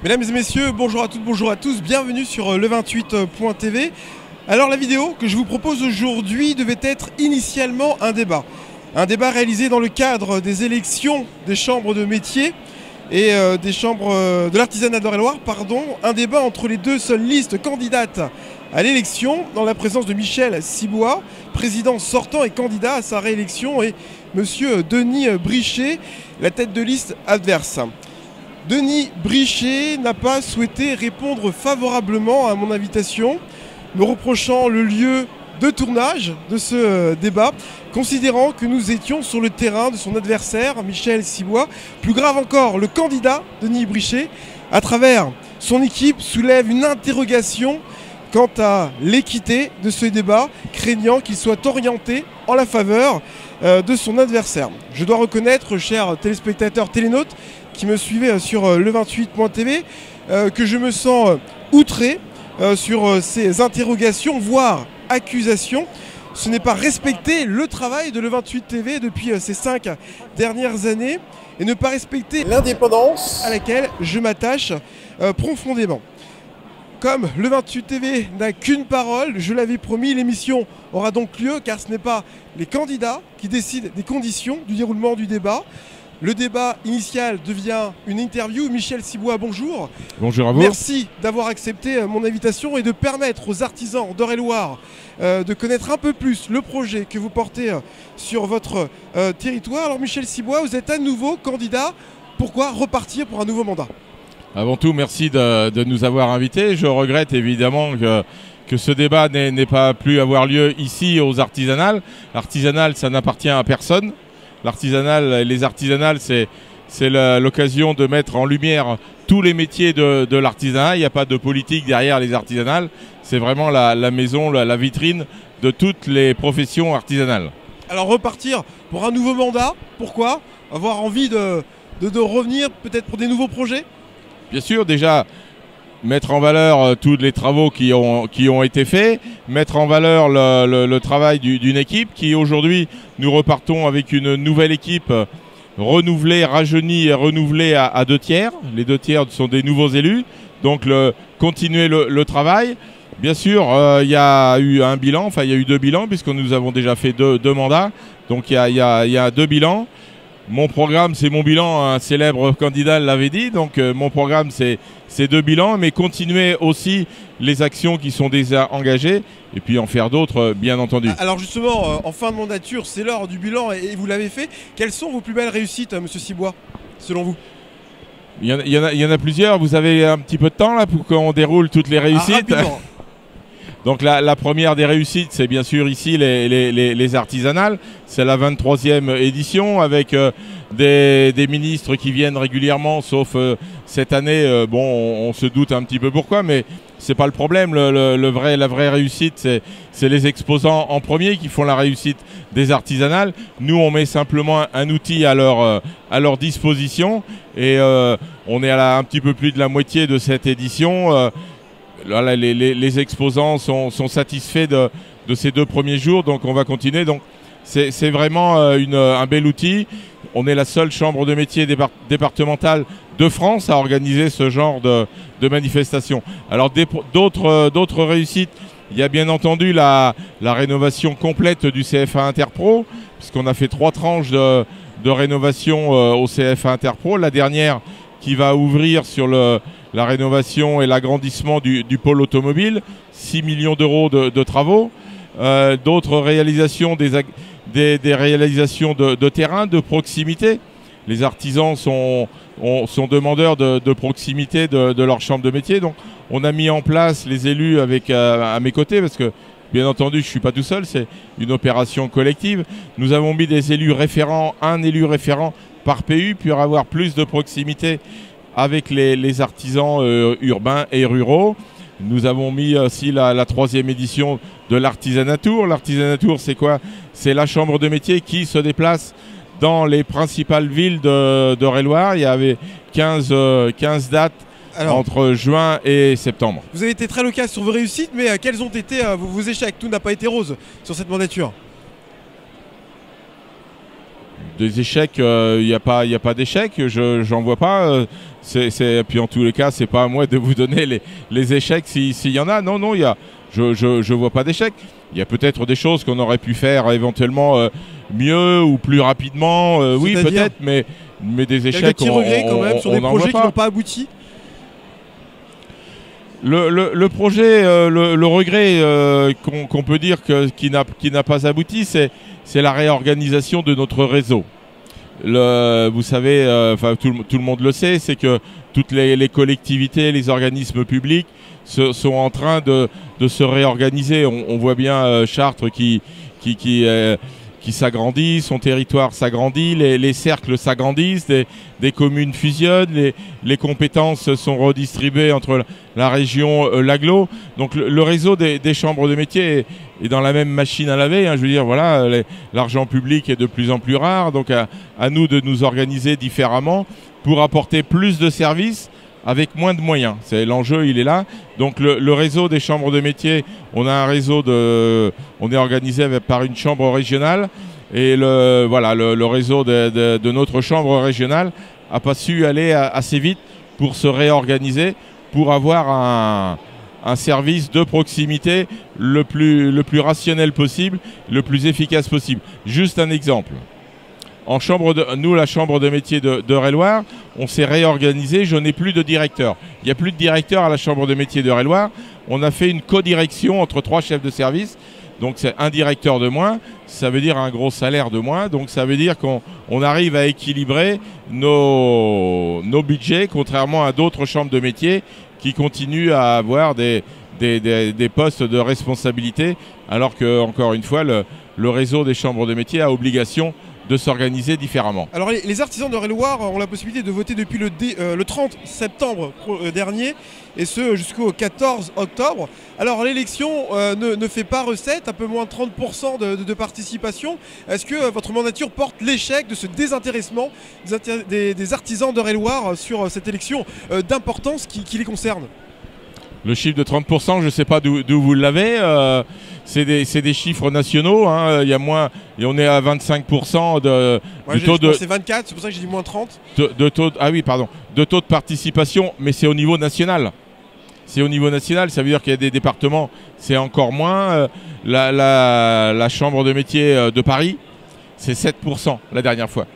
Mesdames et messieurs, bonjour à toutes, bonjour à tous, bienvenue sur le28.tv. Alors la vidéo que je vous propose aujourd'hui devait être initialement un débat. Un débat réalisé dans le cadre des élections des chambres de métiers et des chambres de l'artisanat d'Eure-et-Loir, pardon. Un débat entre les deux seules listes candidates à l'élection, dans la présence de Michel Sibois, président sortant et candidat à sa réélection, et monsieur Denis Brichet, la tête de liste adverse. Denis Brichet n'a pas souhaité répondre favorablement à mon invitation, me reprochant le lieu de tournage de ce débat, considérant que nous étions sur le terrain de son adversaire, Michel Sibois. Plus grave encore, le candidat, Denis Brichet, à travers son équipe, soulève une interrogation quant à l'équité de ce débat, craignant qu'il soit orienté en la faveur de son adversaire. Je dois reconnaître, chers téléspectateurs télénautes, qui me suivaient sur le28.tv, que je me sens outré sur ces interrogations, voire accusations. Ce n'est pas respecter le travail de le28TV depuis ces 5 dernières années et ne pas respecter l'indépendance à laquelle je m'attache profondément. Comme le28TV n'a qu'une parole, je l'avais promis, l'émission aura donc lieu car ce n'est pas les candidats qui décident des conditions du déroulement du débat. Le débat initial devient une interview. Michel Sibois, bonjour. Bonjour à vous. Merci d'avoir accepté mon invitation et de permettre aux artisans d'Eure-et-Loir de connaître un peu plus le projet que vous portez sur votre territoire. Alors Michel Sibois, vous êtes à nouveau candidat. Pourquoi repartir pour un nouveau mandat? Avant tout, merci de nous avoir invités. Je regrette évidemment que ce débat n'ait pas pu avoir lieu ici aux artisanales. L'artisanal, ça n'appartient à personne. L'artisanal, les artisanales, c'est l'occasion de mettre en lumière tous les métiers de l'artisanat. Il n'y a pas de politique derrière les artisanales. C'est vraiment la maison, la vitrine de toutes les professions artisanales. Alors repartir pour un nouveau mandat, pourquoi? Avoir envie de revenir peut-être pour des nouveaux projets? Bien sûr, déjà mettre en valeur tous les travaux qui ont été faits, mettre en valeur le travail d'une équipe qui aujourd'hui, nous repartons avec une nouvelle équipe renouvelée, rajeunie et renouvelée à 2 tiers. Les 2 tiers sont des nouveaux élus, donc continuer le travail. Bien sûr, il y a eu un bilan, enfin il y a eu 2 bilans puisque nous avons déjà fait deux mandats, donc il y a 2 bilans. Mon programme, c'est mon bilan, un célèbre candidat l'avait dit, donc mon programme, c'est 2 bilans, mais continuer aussi les actions qui sont déjà engagées, et puis en faire d'autres, bien entendu. Alors justement, en fin de mandature, c'est l'heure du bilan, et vous l'avez fait. Quelles sont vos plus belles réussites, monsieur Sibois, selon vous? Il y en a plusieurs, vous avez un petit peu de temps là pour qu'on déroule toutes les réussites? Donc la première des réussites, c'est bien sûr ici les artisanales. C'est la 23e édition avec des ministres qui viennent régulièrement, sauf cette année, bon, on se doute un petit peu pourquoi, mais c'est pas le problème. La vraie réussite, c'est les exposants en premier qui font la réussite des artisanales. Nous, on met simplement un outil à leur disposition et on est à un petit peu plus de la moitié de cette édition. Là, les exposants sont satisfaits de ces 2 premiers jours, donc on va continuer. Donc c'est vraiment un bel outil. On est la seule chambre de métier départementale de France à organiser ce genre de manifestation. Alors d'autres réussites, il y a bien entendu la rénovation complète du CFA Interpro, puisqu'on a fait 3 tranches de rénovation au CFA Interpro. La dernière qui va ouvrir sur la rénovation et l'agrandissement du pôle automobile, 6 millions d'euros de travaux. D'autres réalisations, des réalisations de terrain, de proximité. Les artisans sont demandeurs de proximité de leur chambre de métier. Donc on a mis en place les élus avec à mes côtés, parce que bien entendu je ne suis pas tout seul, c'est une opération collective. Nous avons mis des élus référents, un élu référent par PU, pour avoir plus de proximité avec les artisans urbains et ruraux. Nous avons mis aussi la 3e édition de l'Artisanat Tour. L'Artisanat Tour, c'est quoi? C'est la chambre de métier qui se déplace dans les principales villes d'Eure-et-Loir. Il y avait 15 dates entre juin et septembre. Vous avez été très loquace sur vos réussites, mais quels ont été vos échecs? Tout n'a pas été rose sur cette mandature. Des échecs, il n'y a pas d'échecs, j'en vois pas. Puis en tous les cas, c'est pas à moi de vous donner les échecs s'il y en a. Non, je vois pas d'échecs. Il y a peut-être des choses qu'on aurait pu faire éventuellement mieux ou plus rapidement. Oui, peut-être, mais des échecs. Quelques petits regrets quand même sur des projets qui n'ont pas abouti. Le projet, le regret qu'on peut dire qui n'a pas abouti, c'est la réorganisation de notre réseau. Vous savez, tout le monde le sait, c'est que toutes les collectivités, les organismes publics sont en train de se réorganiser. On voit bien Chartres qui s'agrandit, son territoire s'agrandit, les cercles s'agrandissent, des communes fusionnent, les compétences sont redistribuées entre la région, l'agglo. Donc le réseau des chambres de métier est dans la même machine à laver. Je veux dire, voilà, l'argent public est de plus en plus rare, donc à nous de nous organiser différemment pour apporter plus de services avec moins de moyens. L'enjeu, il est là. Donc le réseau des chambres de métier, on a un réseau on est organisé par une chambre régionale et le réseau de notre chambre régionale n'a pas su aller assez vite pour se réorganiser, pour avoir un service de proximité le plus rationnel possible, le plus efficace possible. Juste un exemple. Nous, la chambre de métier d'Eure-et-Loir, on s'est réorganisé, je n'ai plus de directeur. Il n'y a plus de directeur à la chambre de métier d'Eure-et-Loir. On a fait une codirection entre 3 chefs de service. Donc c'est un directeur de moins, ça veut dire un gros salaire de moins. Donc ça veut dire qu'on arrive à équilibrer nos budgets, contrairement à d'autres chambres de métier qui continuent à avoir des postes de responsabilité, alors que, encore une fois, le réseau des chambres de métier a obligation de s'organiser différemment. Alors les artisans d'Eure-et-Loir ont la possibilité de voter depuis le 30 septembre dernier et ce jusqu'au 14 octobre. Alors l'élection ne fait pas recette, un peu moins de 30% de participation. Est-ce que votre mandature porte l'échec de ce désintéressement des artisans d'Eure-et-Loir sur cette élection d'importance qui les concerne? Le chiffre de 30%, je ne sais pas d'où vous l'avez. C'est des chiffres nationaux. Il y a moins, et on est à 25% du taux de. C'est 24, c'est pour ça que j'ai dit moins 30. De taux de participation, mais c'est au niveau national. C'est au niveau national, ça veut dire qu'il y a des départements, c'est encore moins. La chambre de métier de Paris, c'est 7% la dernière fois.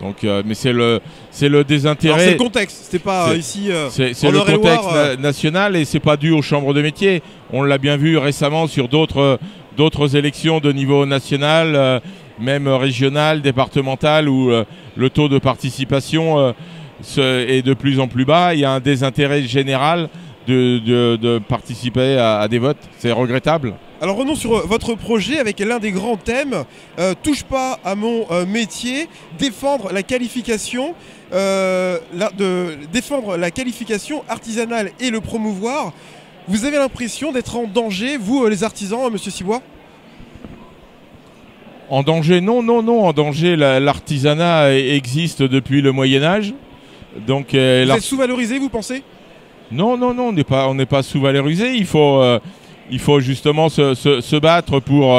Donc, mais c'est le désintérêt. C'est le contexte, c'était pas ici. C'est le contexte national et c'est pas dû aux chambres de métier. On l'a bien vu récemment sur d'autres élections de niveau national, même régional, départemental, où le taux de participation est de plus en plus bas. Il y a un désintérêt général de participer à des votes. C'est regrettable. Alors revenons sur votre projet avec l'un des grands thèmes, touche pas à mon métier, défendre la qualification, défendre la qualification artisanale et le promouvoir. Vous avez l'impression d'être en danger, vous les artisans, monsieur Sibois? En danger, non, en danger, l'artisanat existe depuis le Moyen-Âge. Donc, vous êtes sous-valorisé, vous pensez? Non, on n'est pas sous-valorisé, il faut justement se battre pour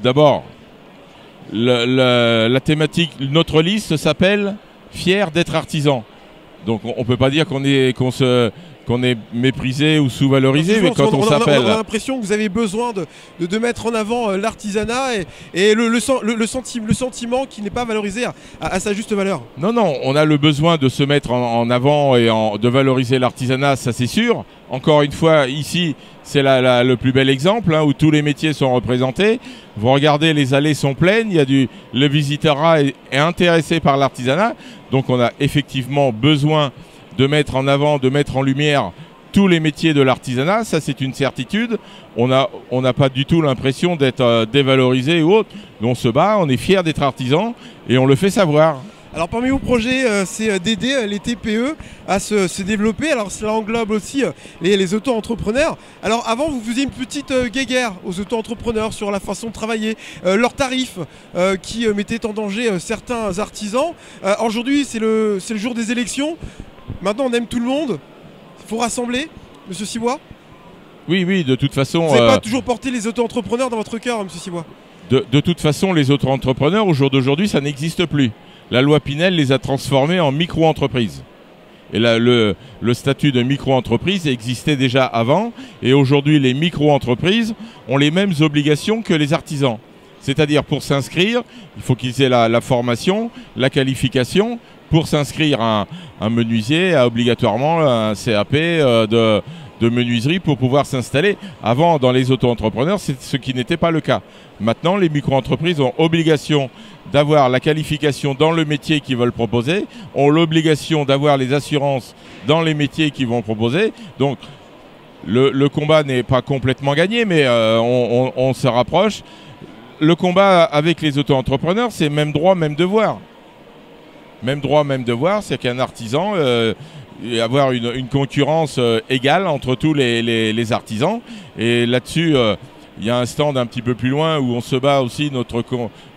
d'abord, la thématique, notre liste s'appelle « Fier d'être artisan ». Donc on ne peut pas dire qu'on est méprisé ou sous-valorisé, mais quand on s'appelle... On a l'impression que vous avez besoin de mettre en avant l'artisanat et le sentiment qui n'est pas valorisé à sa juste valeur. Non, on a le besoin de se mettre en avant et de valoriser l'artisanat, ça c'est sûr. Encore une fois, ici, c'est le plus bel exemple, où tous les métiers sont représentés. Vous regardez, les allées sont pleines, le visiteurat est intéressé par l'artisanat. Donc on a effectivement besoin de mettre en avant, de mettre en lumière tous les métiers de l'artisanat, ça c'est une certitude. On n'a pas du tout l'impression d'être dévalorisé ou autre. Mais on se bat, on est fiers d'être artisans et on le fait savoir. Alors parmi vos projets, c'est d'aider les TPE à se développer. Alors cela englobe aussi les auto-entrepreneurs. Alors avant, vous faisiez une petite guéguerre aux auto-entrepreneurs sur la façon de travailler, leurs tarifs qui mettaient en danger certains artisans. Aujourd'hui, c'est le jour des élections. Maintenant, on aime tout le monde. Il faut rassembler, monsieur Sibois. Oui, de toute façon... Vous n'avez pas toujours porté les auto-entrepreneurs dans votre cœur, monsieur Sibois? de toute façon, les auto-entrepreneurs, au jour d'aujourd'hui, ça n'existe plus. La loi Pinel les a transformés en micro-entreprises. Et là, le statut de micro-entreprise existait déjà avant. Et aujourd'hui, les micro-entreprises ont les mêmes obligations que les artisans. C'est-à-dire, pour s'inscrire, il faut qu'ils aient la formation, la qualification. Pour s'inscrire à un menuisier, a obligatoirement un CAP de menuiserie pour pouvoir s'installer. Avant, dans les auto-entrepreneurs, c'est ce qui n'était pas le cas. Maintenant, les micro-entreprises ont obligation d'avoir la qualification dans le métier qu'ils veulent proposer, ont l'obligation d'avoir les assurances dans les métiers qu'ils vont proposer. Donc, le combat n'est pas complètement gagné, mais on se rapproche. Le combat avec les auto-entrepreneurs, c'est même droit, même devoir. Même droit, même devoir, c'est qu'un artisan... avoir une concurrence égale entre tous les artisans. Et là-dessus, il y a un stand un petit peu plus loin où on se bat aussi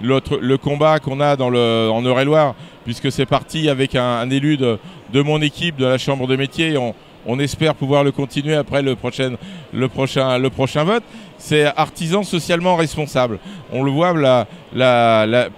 le combat qu'on a en Eure-et-Loire, puisque c'est parti avec un élu de mon équipe de la Chambre de métier. On espère pouvoir le continuer après le prochain vote. C'est artisan socialement responsable. On le voit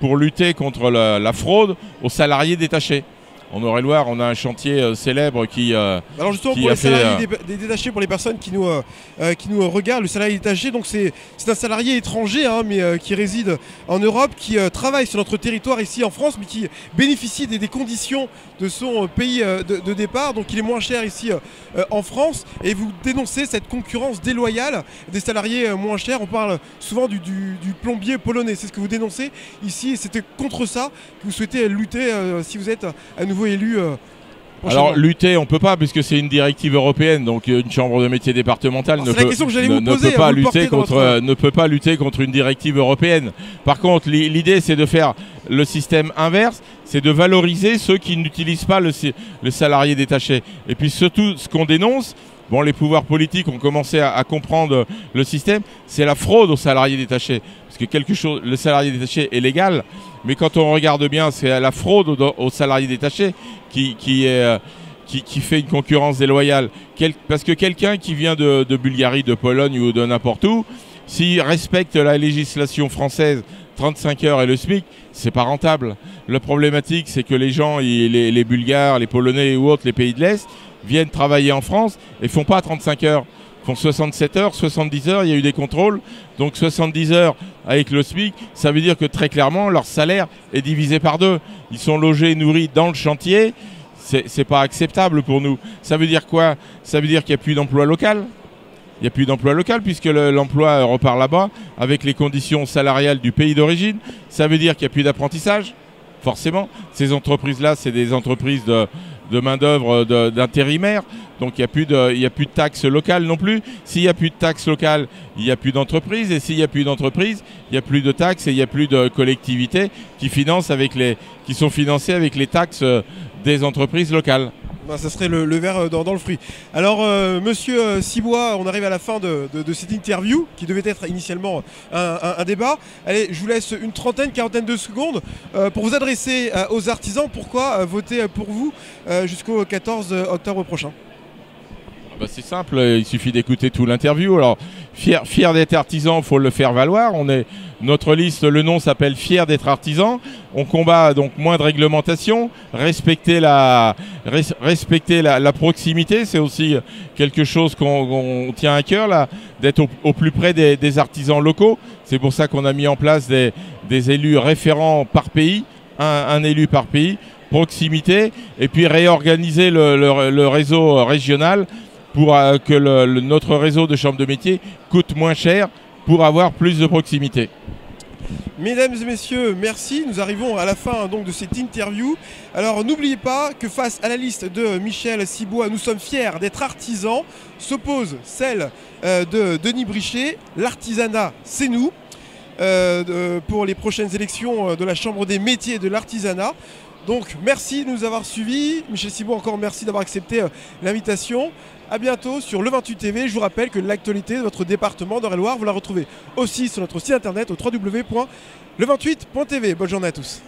pour lutter contre la fraude aux salariés détachés. En Eure-et-Loire, on a un chantier célèbre qui alors justement, pour les salariés détachés, pour les personnes qui nous regardent, le salarié détaché, donc c'est un salarié étranger, hein, mais qui réside en Europe, qui travaille sur notre territoire ici en France, mais qui bénéficie des conditions de son pays de départ. Donc il est moins cher ici en France. Et vous dénoncez cette concurrence déloyale des salariés moins chers. On parle souvent du plombier polonais. C'est ce que vous dénoncez ici. Et c'était contre ça que vous souhaitez lutter si vous êtes à nouveau élu. Alors lutter, on peut pas, puisque c'est une directive européenne, donc une chambre de métier départementale ne peut pas lutter contre une directive européenne. Par contre, l'idée, c'est de faire le système inverse, c'est de valoriser ceux qui n'utilisent pas le salarié détaché. Et puis surtout, ce qu'on dénonce, bon, les pouvoirs politiques ont commencé à comprendre le système, c'est la fraude aux salariés détachés. Parce que le salarié détaché est légal, mais quand on regarde bien, c'est la fraude aux salariés détachés qui fait une concurrence déloyale. Parce que quelqu'un qui vient de Bulgarie, de Pologne ou de n'importe où, s'il respecte la législation française, 35 heures et le SMIC, c'est pas rentable. La problématique, c'est que les gens, les Bulgares, les Polonais ou autres, les pays de l'Est, viennent travailler en France et font pas 35 heures. Font 67 heures, 70 heures, il y a eu des contrôles. Donc 70 heures avec le SMIC, ça veut dire que très clairement, leur salaire est divisé par 2. Ils sont logés et nourris dans le chantier. C'est pas acceptable pour nous. Ça veut dire quoi? Ça veut dire qu'il n'y a plus d'emploi local. Il n'y a plus d'emploi local puisque l'emploi repart là-bas avec les conditions salariales du pays d'origine. Ça veut dire qu'il n'y a plus d'apprentissage, forcément. Ces entreprises-là, c'est des entreprises de main-d'œuvre d'intérimaires. Donc il n'y a plus de taxes locales non plus. S'il n'y a plus de taxes locales, il n'y a plus d'entreprises. Et s'il n'y a plus d'entreprises, il n'y a plus de taxes et il n'y a plus de collectivités qui sont financées avec les taxes des entreprises locales. Ben, ça serait le verre dans le fruit. Alors, monsieur Cibois, on arrive à la fin de cette interview qui devait être initialement un débat. Allez, je vous laisse une quarantaine de secondes pour vous adresser aux artisans. Pourquoi voter pour vous jusqu'au 14 octobre prochain? Bah c'est simple, il suffit d'écouter tout l'interview. Alors, fier d'être artisan, il faut le faire valoir. Notre liste, le nom s'appelle Fier d'être artisan. On combat donc moins de réglementation, respecter la proximité. C'est aussi quelque chose qu'on tient à cœur, d'être au plus près des artisans locaux. C'est pour ça qu'on a mis en place des élus référents par pays, un élu par pays, proximité, et puis réorganiser le réseau régional pour que notre réseau de chambres de métiers coûte moins cher pour avoir plus de proximité. Mesdames et messieurs, merci. Nous arrivons à la fin donc de cette interview. Alors n'oubliez pas que face à la liste de Michel Cibois, nous sommes fiers d'être artisans, s'oppose celle de Denis Brichet. L'artisanat, c'est nous. Pour les prochaines élections de la Chambre des métiers de l'artisanat. Donc merci de nous avoir suivis. Michel Cibois, encore merci d'avoir accepté l'invitation. A bientôt sur Le 28 TV. Je vous rappelle que l'actualité de votre département d'Eure-et-Loire, vous la retrouvez aussi sur notre site internet au www.le28.tv. Bonne journée à tous.